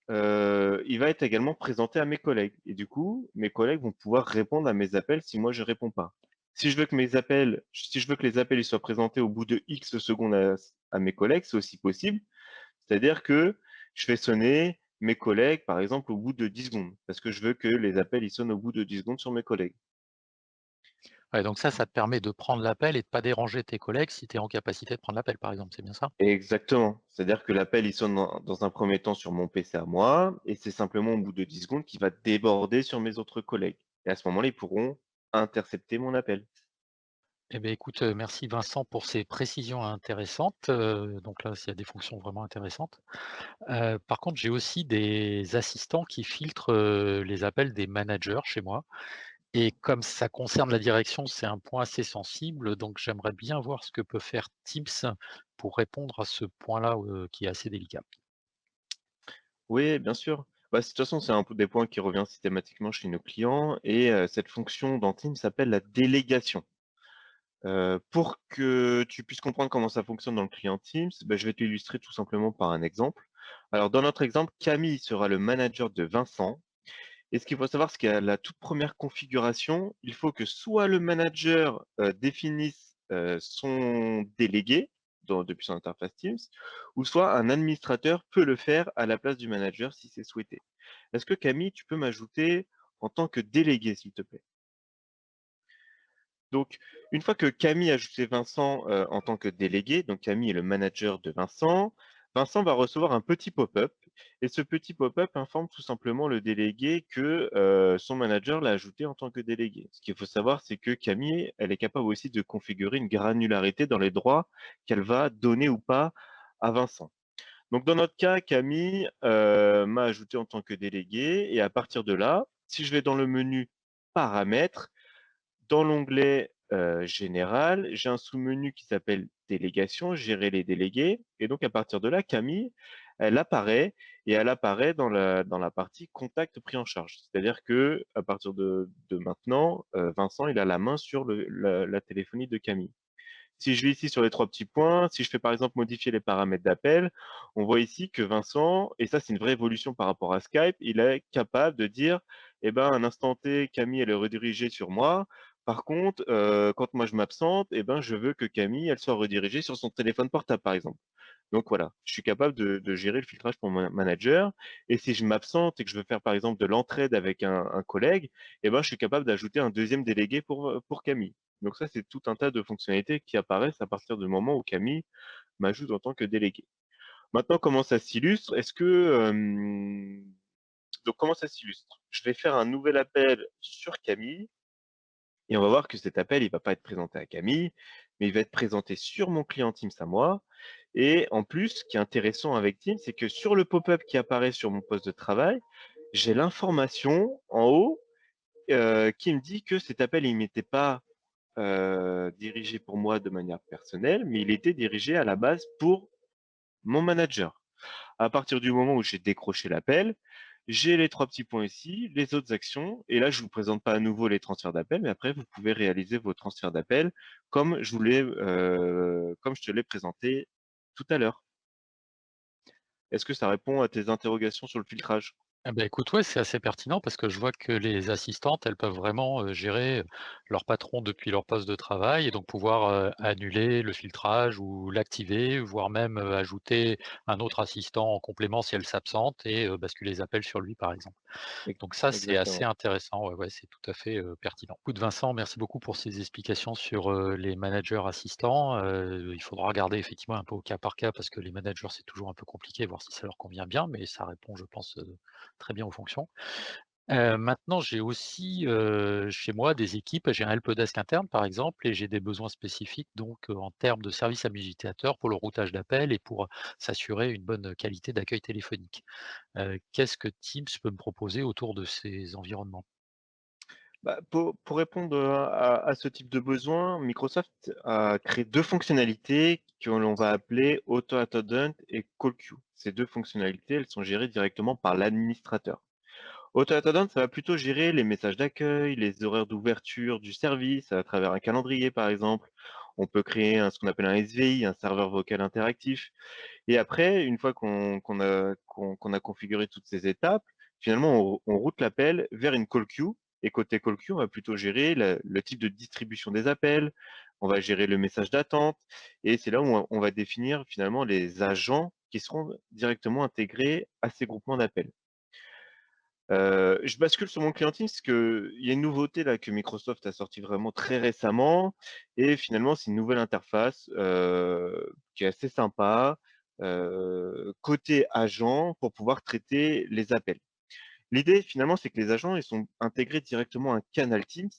il va être également présenté à mes collègues et du coup, mes collègues vont pouvoir répondre à mes appels si moi je réponds pas. Si je veux que les appels ils soient présentés au bout de X secondes à mes collègues, c'est aussi possible. C'est-à-dire que je fais sonner mes collègues, par exemple, au bout de 10 secondes, parce que je veux que les appels ils sonnent au bout de 10 secondes sur mes collègues. Ouais, donc ça te permet de prendre l'appel et de pas déranger tes collègues si tu es en capacité de prendre l'appel, par exemple, c'est bien ça? Exactement. C'est-à-dire que l'appel, il sonne dans un premier temps sur mon PC à moi, et c'est simplement au bout de 10 secondes qu'il va déborder sur mes autres collègues. Et à ce moment-là, ils pourront intercepter mon appel. Eh beh, écoute, merci Vincent pour ces précisions intéressantes, donc là, s'il y a des fonctions vraiment intéressantes. Par contre, j'ai aussi des assistants qui filtrent, les appels des managers chez moi et comme ça concerne la direction, c'est un point assez sensible, donc j'aimerais bien voir ce que peut faire Teams pour répondre à ce point-là, qui est assez délicat. Oui, bien sûr. Bah, de toute façon, c'est un peu des points qui revient systématiquement chez nos clients et cette fonction dans Teams s'appelle la délégation. Pour que tu puisses comprendre comment ça fonctionne dans le client Teams, bah, je vais t'illustrer tout simplement par un exemple. Alors dans notre exemple, Camille sera le manager de Vincent et ce qu'il faut savoir, c'est qu'à la toute première configuration, il faut que soit le manager, définisse, son délégué depuis son interface Teams ou soit un administrateur peut le faire à la place du manager si c'est souhaité. Est-ce que Camille, tu peux m'ajouter en tant que délégué, s'il te plaît? Donc, une fois que Camille a ajouté Vincent, en tant que délégué, donc Camille est le manager de Vincent, Vincent va recevoir un petit pop-up et ce petit pop-up informe tout simplement le délégué que, son manager l'a ajouté en tant que délégué. Ce qu'il faut savoir, c'est que Camille, elle est capable aussi de configurer une granularité dans les droits qu'elle va donner ou pas à Vincent. Donc dans notre cas, Camille, m'a ajouté en tant que délégué et à partir de là, si je vais dans le menu paramètres, dans l'onglet, général, j'ai un sous-menu qui s'appelle délégation, gérer les délégués et donc à partir de là, Camille, elle apparaît et elle apparaît dans la partie contact pris en charge. C'est-à-dire que à partir de maintenant, Vincent, il a la main sur la téléphonie de Camille. Si je vais ici sur les 3 petits points, si je fais par exemple modifier les paramètres d'appel, on voit ici que Vincent et ça c'est une vraie évolution par rapport à Skype, il est capable de dire: «Eh ben, à un instant T, Camille elle est redirigée sur moi. Par contre, quand moi je m'absente, eh ben, je veux que Camille elle soit redirigée sur son téléphone portable», par exemple. Donc voilà, je suis capable de gérer le filtrage pour mon manager et si je m'absente et que je veux faire par exemple de l'entraide avec un collègue, eh ben, je suis capable d'ajouter un deuxième délégué pour Camille. Donc ça, c'est tout un tas de fonctionnalités qui apparaissent à partir du moment où Camille m'ajoute en tant que délégué. Maintenant, comment ça s'illustre? Donc comment ça s'illustre? Je vais faire un nouvel appel sur Camille et on va voir que cet appel, il va pas être présenté à Camille, mais il va être présenté sur mon client Teams à moi. Et en plus, ce qui est intéressant avec Teams, c'est que sur le pop-up qui apparaît sur mon poste de travail, j'ai l'information en haut qui me dit que cet appel, il m'était pas dirigé pour moi de manière personnelle, mais il était dirigé à la base pour mon manager. À partir du moment où j'ai décroché l'appel, j'ai les 3 petits points ici, les autres actions et là, je vous présente pas à nouveau les transferts d'appels, mais après vous pouvez réaliser vos transferts d'appels comme je te l'ai présenté tout à l'heure. Est-ce que ça répond à tes interrogations sur le filtrage? Eh bah, écoute, ouais, c'est assez pertinent parce que je vois que les assistantes, elles peuvent vraiment, gérer, leur patron depuis leur poste de travail et donc pouvoir, annuler le filtrage ou l'activer, voire même, ajouter un autre assistant en complément si elle s'absente et basculer les appels sur lui, par exemple. Donc ça, c'est assez Exactement. intéressant, ouais, ouais, c'est tout à fait, pertinent. Écoute Vincent, merci beaucoup pour ces explications sur, les managers assistants. Il faudra regarder effectivement un peu au cas par cas parce que les managers, c'est toujours un peu compliqué, voir si ça leur convient bien, mais ça répond, je pense, très bien aux fonctions. Maintenant, j'ai aussi, chez moi des équipes, j'ai un helpdesk interne par exemple et j'ai des besoins spécifiques donc, en termes de service à mes utilisateurs pour le routage d'appels et pour, s'assurer une bonne qualité d'accueil téléphonique. Qu'est-ce que Teams peut me proposer autour de ces environnements? Bah, pour répondre, à ce type de besoin, Microsoft a créé 2 fonctionnalités que l'on va appeler Auto Attendant et Call Queue. Ces 2 fonctionnalités, elles sont gérées directement par l'administrateur. Auto Attendant, ça va plutôt gérer les messages d'accueil, les horaires d'ouverture du service à travers un calendrier, par exemple. On peut créer ce qu'on appelle un SVI, un serveur vocal interactif. Et après, une fois qu'on a configuré toutes ces étapes, finalement, on route l'appel vers une call queue. Et côté call queue, on va plutôt gérer le type de distribution des appels, on va gérer le message d'attente, et c'est là où on va définir finalement les agents qui seront directement intégrés à ces groupements d'appels. Je bascule sur mon client Teams parce qu'il y a une nouveauté là que Microsoft a sorti vraiment très récemment et finalement c'est une nouvelle interface, qui est assez sympa, côté agent pour pouvoir traiter les appels. L'idée finalement, c'est que les agents, ils sont intégrés directement à un canal Teams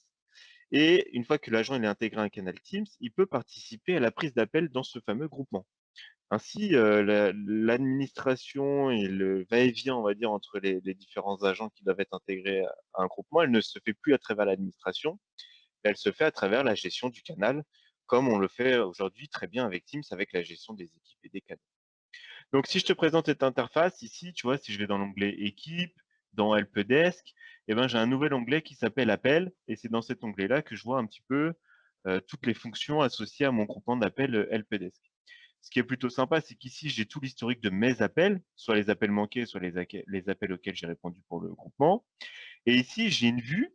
et une fois que l'agent il est intégré à un canal Teams, il peut participer à la prise d'appel dans ce fameux groupement. Ainsi, l'administration et le va-et-vient, on va dire, entre les différents agents qui doivent être intégrés à un groupement, elle ne se fait plus à travers l'administration, mais elle se fait à travers la gestion du canal, comme on le fait aujourd'hui très bien avec Teams, avec la gestion des équipes et des canaux. Donc si je te présente cette interface ici, tu vois, si je vais dans l'onglet équipe, dans Helpdesk, eh ben, j'ai un nouvel onglet qui s'appelle Appel, et c'est dans cet onglet-là que je vois un petit peu toutes les fonctions associées à mon groupement d'appels Helpdesk. Ce qui est plutôt sympa, c'est qu'ici, j'ai tout l'historique de mes appels, soit les appels manqués, soit les appels auxquels j'ai répondu pour le groupement. Et ici, j'ai une vue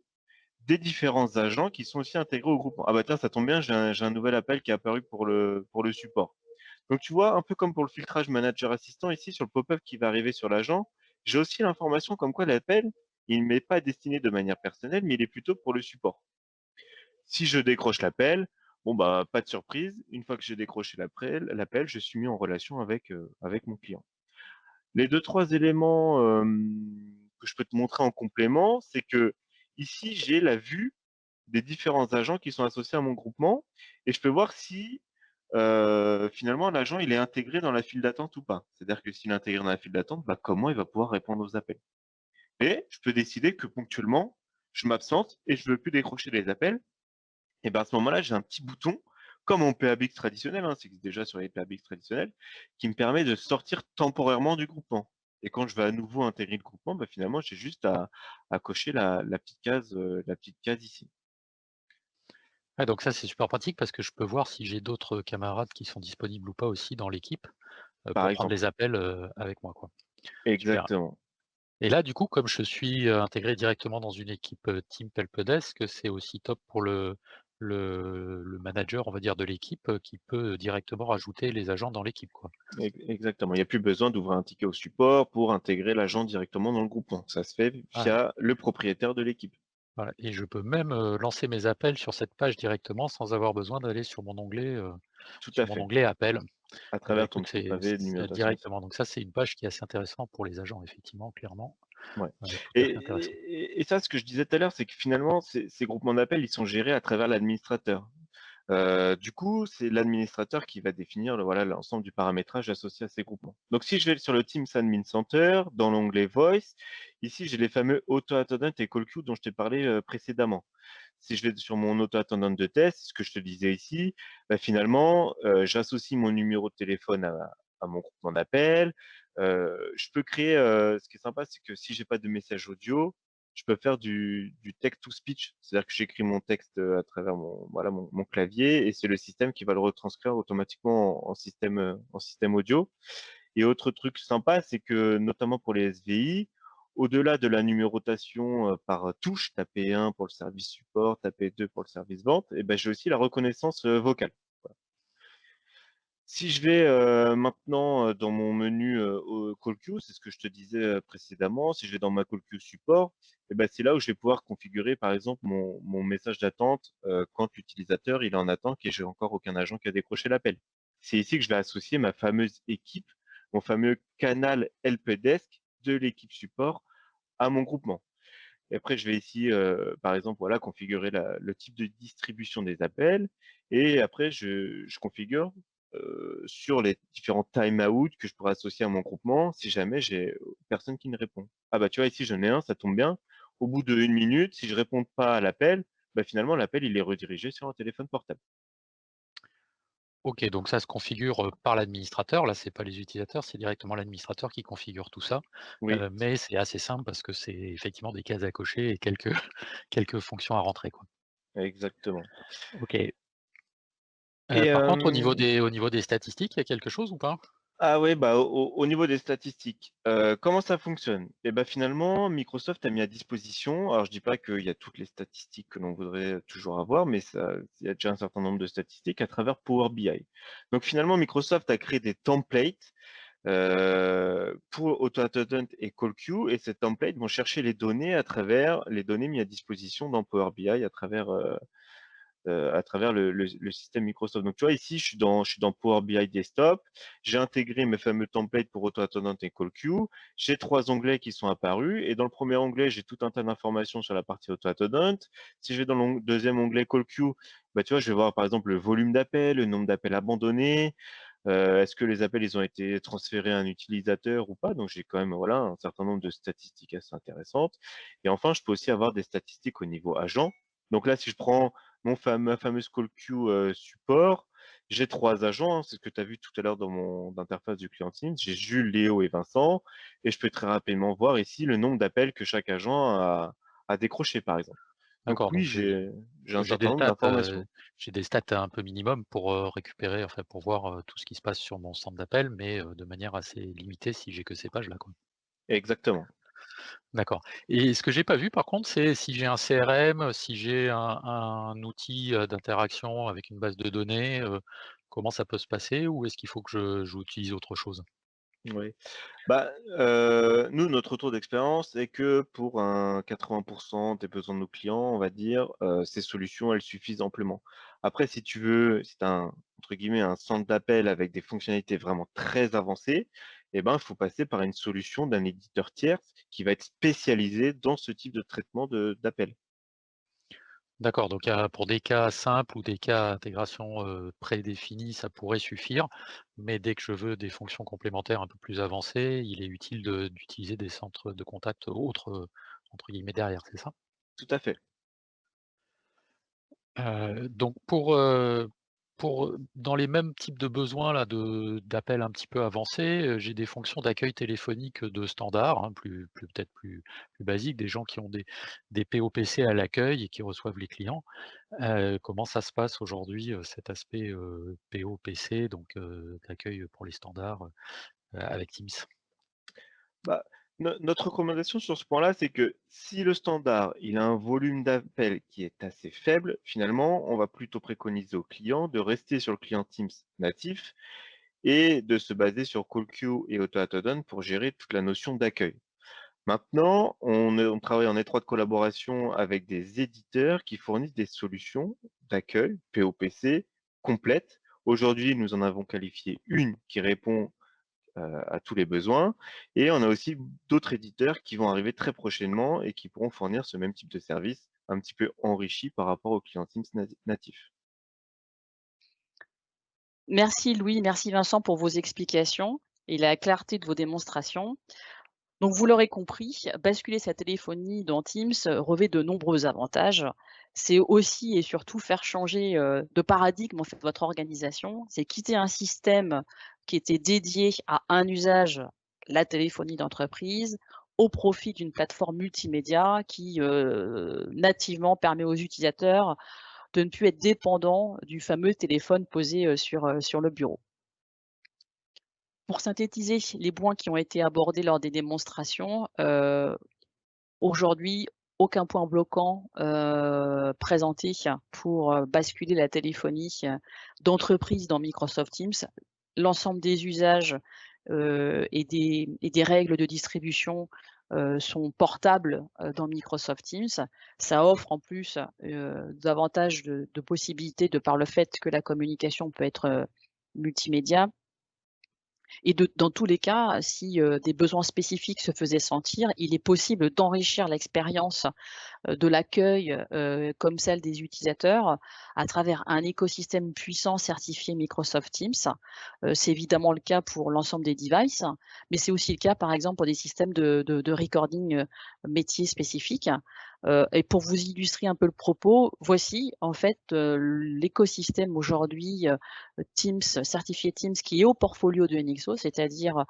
des différents agents qui sont aussi intégrés au groupement. Ah bah tiens, ça tombe bien, j'ai un nouvel appel qui est apparu pour le support. Donc tu vois, un peu comme pour le filtrage manager assistant, ici sur le pop-up qui va arriver sur l'agent, j'ai aussi l'information comme quoi l'appel, il ne m'est pas destiné de manière personnelle, mais il est plutôt pour le support. Si je décroche l'appel, bon bah pas de surprise, une fois que j'ai décroché l'appel, je suis mis en relation avec mon client. Les deux, trois éléments que je peux te montrer en complément, c'est que ici j'ai la vue des différents agents qui sont associés à mon groupement et je peux voir si finalement l'agent il est intégré dans la file d'attente ou pas. C'est-à-dire que s'il est intégré dans la file d'attente, bah, comment il va pouvoir répondre aux appels. Et je peux décider que ponctuellement, je m'absente et je ne veux plus décrocher les appels. Et ben à ce moment-là, j'ai un petit bouton, comme en PABX traditionnel, hein, c'est déjà sur les PABX traditionnels, qui me permet de sortir temporairement du groupement. Et quand je vais à nouveau intégrer le groupement, bah, finalement, j'ai juste à cocher la petite case ici. Ouais, donc ça, c'est super pratique parce que je peux voir si j'ai d'autres camarades qui sont disponibles ou pas aussi dans l'équipe, Par pour prendre exemple. les appels, avec moi, quoi. Super. Exactement. Et là, du coup, comme je suis, intégré directement dans une équipe, Team Helpdesk, c'est aussi top pour le manager, on va dire, de l'équipe, qui peut directement rajouter les agents dans l'équipe, quoi. Exactement. Il n'y a plus besoin d'ouvrir un ticket au support pour intégrer l'agent directement dans le groupement. Ça se fait Ouais, via le propriétaire de l'équipe. voilà, et je peux même, lancer mes appels sur cette page directement sans avoir besoin d'aller Tout à sur mon fait. onglet appel. À Et bah, travers ton écoute, petit pavé de c'est numérotation aussi. directement, donc ça, c'est une page qui est assez intéressante pour les agents, effectivement, clairement, Ouais. tout Et, à fait intéressant. et ça, ce que je disais tout à l'heure, c'est que finalement, ces groupements d'appels, ils sont gérés à travers l'administrateur. Du coup, c'est l'administrateur qui va définir voilà, l'ensemble du paramétrage associé à ces groupements. Donc, si je vais sur le Teams Admin Center, dans l'onglet Voice, ici, j'ai les fameux Auto-Attendant et Call Queue dont je t'ai parlé précédemment. Si je vais sur mon Auto-Attendant de test, ce que je te disais ici, bah, finalement, j'associe mon numéro de téléphone à mon groupement d'appel. Je peux créer, ce qui est sympa, c'est que si j'ai pas de message audio, je peux faire du text-to-speech, c'est-à-dire que j'écris mon texte à travers voilà, mon clavier et c'est le système qui va le retranscrire automatiquement en système audio. Et autre truc sympa, c'est que notamment pour les SVI, au-delà de la numérotation par touche, taper 1 pour le service support, taper 2 pour le service vente, et ben, j'ai aussi la reconnaissance vocale. Voilà. Si je vais maintenant dans mon menu au call queue, c'est ce que je te disais précédemment, si je vais dans ma call queue support, et ben, c'est là où je vais pouvoir configurer par exemple mon message d'attente quand l'utilisateur il est en attente et j'ai encore aucun agent qui a décroché l'appel. C'est ici que je vais associer ma fameuse équipe, mon fameux canal helpdesk de l'équipe support à mon groupement. Et après, je vais ici, par exemple, voilà, configurer le type de distribution des appels. Et après, je configure sur les différents timeouts que je pourrais associer à mon groupement si jamais j'ai personne qui ne répond. Ah bah tu vois, ici, j'en ai un, ça tombe bien. Au bout de 1 minute, si je réponds pas à l'appel, bah, finalement, l'appel, il est redirigé sur un téléphone portable. OK, donc ça se configure, par l'administrateur. Là, c'est pas les utilisateurs, c'est directement l'administrateur qui configure tout ça. Oui, Mais c'est assez simple parce que c'est effectivement des cases à cocher et quelques quelques fonctions à rentrer, quoi. exactement. OK. Et Par contre, au niveau des statistiques, il y a quelque chose ou pas? ah ouais, bah, au niveau des statistiques, comment ça fonctionne? Et bah, finalement, Microsoft a mis à disposition alors je dis pas qu'il y a toutes les statistiques que l'on voudrait toujours avoir, mais ça il y a déjà un certain nombre de statistiques à travers Power BI. Donc finalement, Microsoft a créé des templates, pour AutoAttendant et CallQueue et ces templates vont chercher les données à travers les données mises à disposition dans Power BI à travers le système Microsoft. Donc, tu vois, ici, je suis dans Power BI Desktop. J'ai intégré mes fameux templates pour AutoAttendant et CallQueue. J'ai 3 onglets qui sont apparus. Et dans le premier onglet, j'ai tout un tas d'informations sur la partie AutoAttendant. Si je vais dans le deuxième onglet CallQueue, bah, tu vois, je vais voir par exemple le volume d'appels, le nombre d'appels abandonnés. Est-ce que les appels ils ont été transférés à un utilisateur ou pas? Donc j'ai quand même voilà un certain nombre de statistiques assez intéressantes. Et enfin, je peux aussi avoir des statistiques au niveau agent. Donc là, si je prends ma fameuse call queue support, J'ai 3 agents, hein, c'est ce que tu as vu tout à l'heure dans mon interface du client Teams. J'ai Jules, Léo et Vincent et je peux très rapidement voir ici le nombre d'appels que chaque agent a décroché, par exemple. Donc D'accord, oui, donc j'ai un j'ai certain des nombre stats, d'informations. j'ai des stats un peu minimum pour, récupérer, enfin pour voir, tout ce qui se passe sur mon centre d'appel, mais, de manière assez limitée si j'ai que ces pages-là, quoi. Exactement. D'accord, et ce que j'ai pas vu par contre, c'est si j'ai un CRM, si j'ai un outil, d'interaction avec une base de données, comment ça peut se passer? Ou est-ce qu'il faut que j'utilise autre chose? Oui. Bah, nous, notre retour d'expérience est que pour un 80 des besoins de nos clients, on va dire, ces solutions, elles suffisent amplement. Après, si tu veux, si tu as un entre guillemets, «un centre d'appel» avec des fonctionnalités vraiment très avancées, eh ben, il faut passer par une solution d'un éditeur tierce qui va être spécialisé dans ce type de traitement d'appels. D'accord, donc pour des cas simples ou des cas d'intégration, prédéfinis, ça pourrait suffire, mais dès que je veux des fonctions complémentaires un peu plus avancées, il est utile d'utiliser des centres de contact autres, entre guillemets «derrière», c'est ça? Tout à fait. Donc pour, dans les mêmes types de besoins là d'appels un petit peu avancés, j'ai des fonctions d'accueil téléphonique, de standard, hein, plus peut-être plus basiques, des gens qui ont des POPC à l'accueil et qui reçoivent les clients. Comment ça se passe aujourd'hui, cet aspect, POPC, donc d'accueil pour les standards, avec Teams? Bah, notre recommandation sur ce point-là, c'est que si le standard, il a un volume d'appels qui est assez faible, finalement, on va plutôt préconiser au client de rester sur le client Teams natif et de se baser sur CallQueue et AutoAtodon pour gérer toute la notion d'accueil. Maintenant, on travaille en étroite collaboration avec des éditeurs qui fournissent des solutions d'accueil POPC complètes. Aujourd'hui, nous en avons qualifié une qui répond à tous les besoins. Et on a aussi d'autres éditeurs qui vont arriver très prochainement et qui pourront fournir ce même type de service un petit peu enrichi par rapport aux clients Teams natifs. Merci Louis, merci Vincent pour vos explications et la clarté de vos démonstrations. Donc vous l'aurez compris, basculer sa téléphonie dans Teams revêt de nombreux avantages. C'est aussi et surtout faire changer, de paradigme en fait votre organisation. C'est quitter un système qui était dédié à un usage, la téléphonie d'entreprise, au profit d'une plateforme multimédia qui, nativement permet aux utilisateurs de ne plus être dépendants du fameux téléphone posé, sur le bureau. Pour synthétiser les points qui ont été abordés lors des démonstrations, aujourd'hui, aucun point bloquant, présenté pour, basculer la téléphonie, d'entreprise dans Microsoft Teams. L'ensemble des usages, et des règles de distribution, sont portables, dans Microsoft Teams. Ça offre en plus, davantage de possibilités de par le fait que la communication peut être, multimédia. Et dans tous les cas, si, des besoins spécifiques se faisaient sentir, il est possible d'enrichir l'expérience, de l'accueil, comme celle des utilisateurs, à travers un écosystème puissant certifié Microsoft Teams. C'est évidemment le cas pour l'ensemble des devices, mais c'est aussi le cas, par exemple, pour des systèmes de recording, métiers spécifiques. Et pour vous illustrer un peu le propos, voici en fait, l'écosystème aujourd'hui, Teams, certifié Teams, qui est au portfolio de NXO, c'est-à-dire,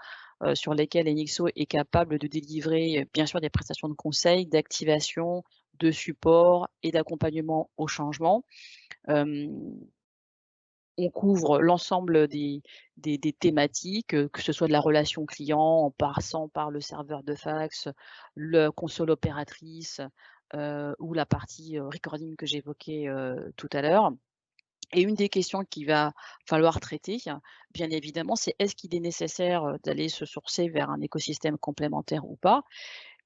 sur lesquels NXO est capable de délivrer, bien sûr, des prestations de conseil, d'activation, de support et d'accompagnement au changement. Hem, on couvre l'ensemble des thématiques, que ce soit de la relation client, en passant par le serveur de fax, le console opératrice, ou la partie, recording que j'évoquais, tout à l'heure. Et une des questions qu'il va falloir traiter, bien évidemment, c'est est-ce qu'il est nécessaire, d'aller se sourcer vers un écosystème complémentaire ou pas?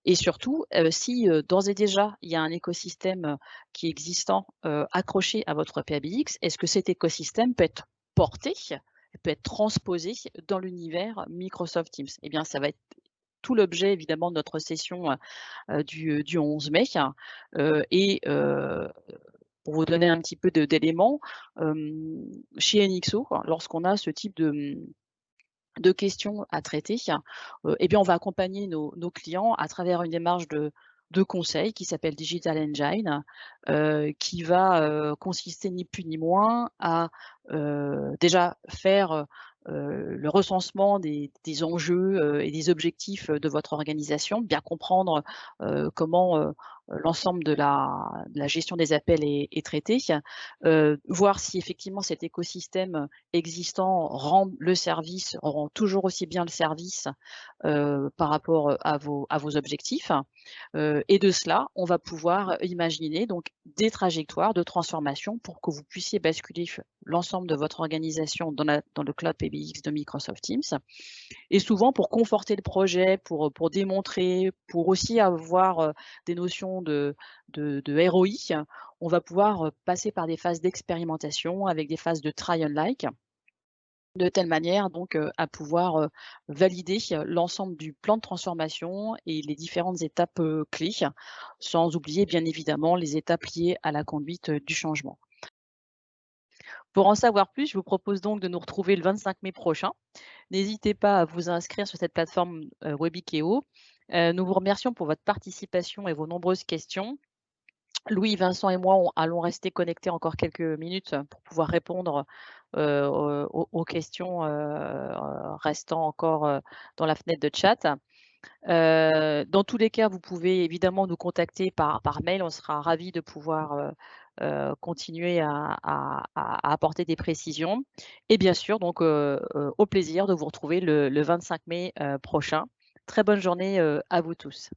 Et surtout, si, d'ores et déjà, il y a un écosystème, qui est existant, accroché à votre PABX, est-ce que cet écosystème peut être porté, peut être transposé dans l'univers Microsoft Teams? Eh bien, ça va être tout l'objet évidemment de notre session, du 11 mai, et pour vous donner un petit peu d'éléments, chez NXO, lorsqu'on a ce type de questions à traiter, eh bien, on va accompagner nos clients à travers une démarche de de conseil qui s'appelle Digital Engine, qui va consister ni plus ni moins à déjà faire le recensement des enjeux et des objectifs de votre organisation, bien comprendre comment l'ensemble de la gestion des appels est traité, voir si effectivement cet écosystème existant rend toujours aussi bien le service par rapport à vos objectifs. Et de cela, on va pouvoir imaginer donc des trajectoires de transformation pour que vous puissiez basculer l'ensemble de votre organisation dans le cloud PBX de Microsoft Teams. Et souvent pour conforter le projet, pour démontrer, pour aussi avoir des notions de ROI, on va pouvoir passer par des phases d'expérimentation avec des phases de try and like, de telle manière donc à pouvoir valider l'ensemble du plan de transformation et les différentes étapes clés, sans oublier bien évidemment les étapes liées à la conduite du changement. Pour en savoir plus, je vous propose donc de nous retrouver le 25 mai prochain. N'hésitez pas à vous inscrire sur cette plateforme Webikeo. Nous vous remercions pour votre participation et vos nombreuses questions. Louis, Vincent et moi allons rester connectés encore quelques minutes pour pouvoir répondre aux questions restant encore dans la fenêtre de chat. Dans tous les cas, vous pouvez évidemment nous contacter par mail. On sera ravis de pouvoir continuer à apporter des précisions. Et bien sûr, donc, au plaisir de vous retrouver le 25 mai prochain. Très bonne journée à vous tous.